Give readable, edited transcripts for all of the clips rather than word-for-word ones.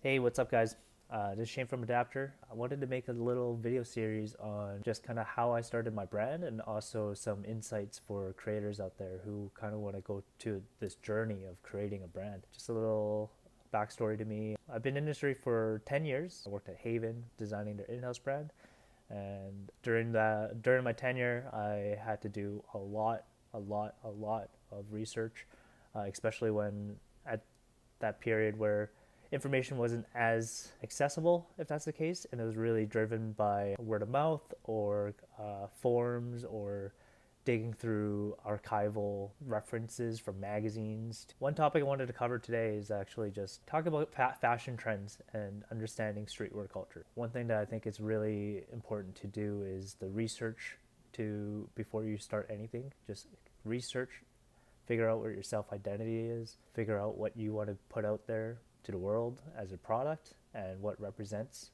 Hey, what's up, guys? This is Shane from ADAPTURE. I wanted to make a little video series on just kind of how I started my brand and also some insights for creators out there who kind of want to go to this journey of creating a brand. Just a little backstory to me. I've been in the industry for 10 years. I worked at Haven designing their in-house brand. And during my tenure, I had to do a lot of research, especially when at that period where information wasn't as accessible, if that's the case, and it was really driven by word of mouth or forums or digging through archival references from magazines. One topic I wanted to cover today is actually just talk about fashion trends and understanding streetwear culture. One thing that I think is really important to do is the research to before you start anything. Just research, figure out what your self identity is, figure out what you want to put out there to the world as a product and what represents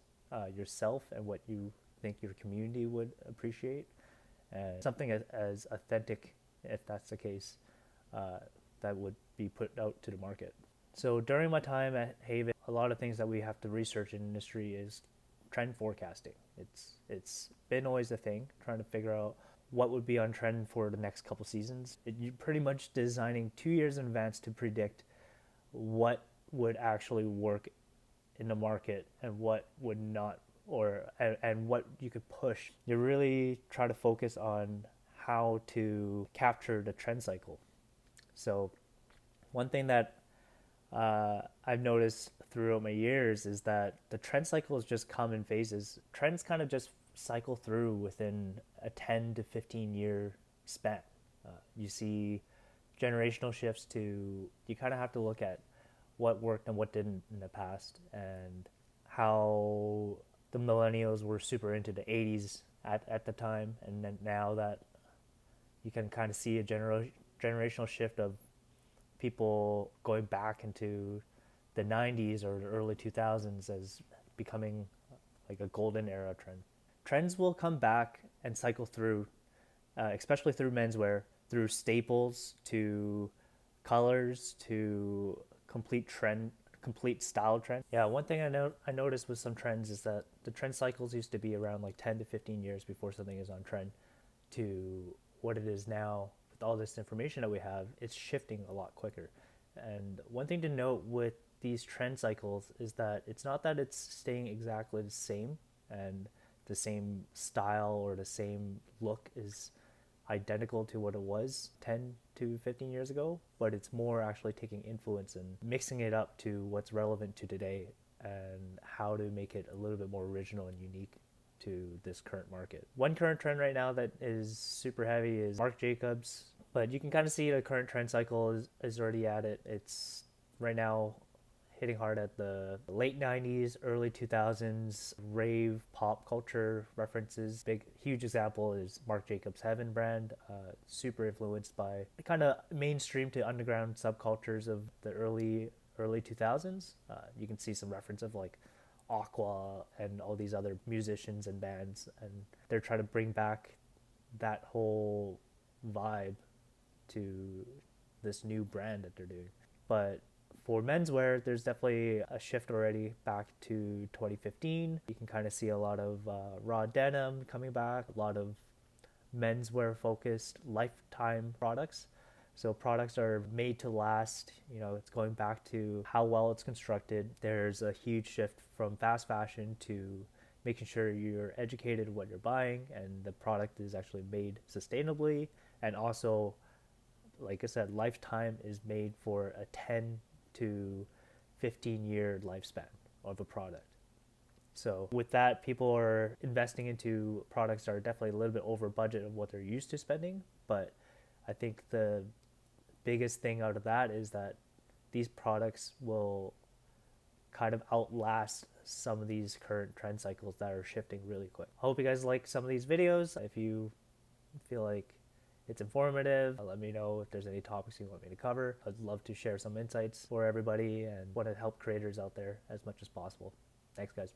yourself and what you think your community would appreciate, and something as authentic, if that's the case, that would be put out to the market. So during my time at Haven, a lot of things that we have to research in the industry is trend forecasting. It's been always a thing, trying to figure out what would be on trend for the next couple seasons. You're pretty much designing 2 years in advance to predict what would actually work in the market and what would not, or and what you could push. You really try to focus on how to capture the trend cycle. So one thing that I've noticed throughout my years is that the trend cycles just come in phases. Trends kind of just cycle through within a 10 to 15 year span. You see generational shifts to, you kind of have to look at what worked and what didn't in the past, and how the millennials were super into the 80s at the time, and then now that you can kind of see a generational shift of people going back into the 90s or the early 2000s as becoming like a golden era trend. Trends will come back and cycle through, especially through menswear, through staples to colors to complete style trend. Yeah, one thing I noticed with some trends is that the trend cycles used to be around like 10 to 15 years before something is on trend, to what it is now with all this information that we have. It's shifting a lot quicker. And one thing to note with these trend cycles is that it's not that it's staying exactly the same and the same style or the same look is identical to what it was 10 to 15 years ago, but it's more actually taking influence and mixing it up to what's relevant to today and how to make it a little bit more original and unique to this current market. One current trend right now that is super heavy is Marc Jacobs, but you can kind of see the current trend cycle is already at it. It's right now hitting hard at the late 90s, early 2000s rave pop culture references. Big, huge example is Marc Jacobs' Heaven brand, super influenced by the kind of mainstream to underground subcultures of the early 2000s. You can see some reference of like Aqua and all these other musicians and bands, and they're trying to bring back that whole vibe to this new brand that they're doing. But for menswear, there's definitely a shift already back to 2015. You can kind of see a lot of raw denim coming back, a lot of menswear focused lifetime products. So products are made to last, it's going back to how well it's constructed. There's a huge shift from fast fashion to making sure you're educated what you're buying and the product is actually made sustainably. And also, like I said, lifetime is made for a 10 to 15-year lifespan of a product. So with that, people are investing into products that are definitely a little bit over budget of what they're used to spending. But I think the biggest thing out of that is that these products will kind of outlast some of these current trend cycles that are shifting really quick. I hope you guys like some of these videos. If you feel like it's informative, let me know if there's any topics you want me to cover. I'd love to share some insights for everybody and want to help creators out there as much as possible. Thanks, guys.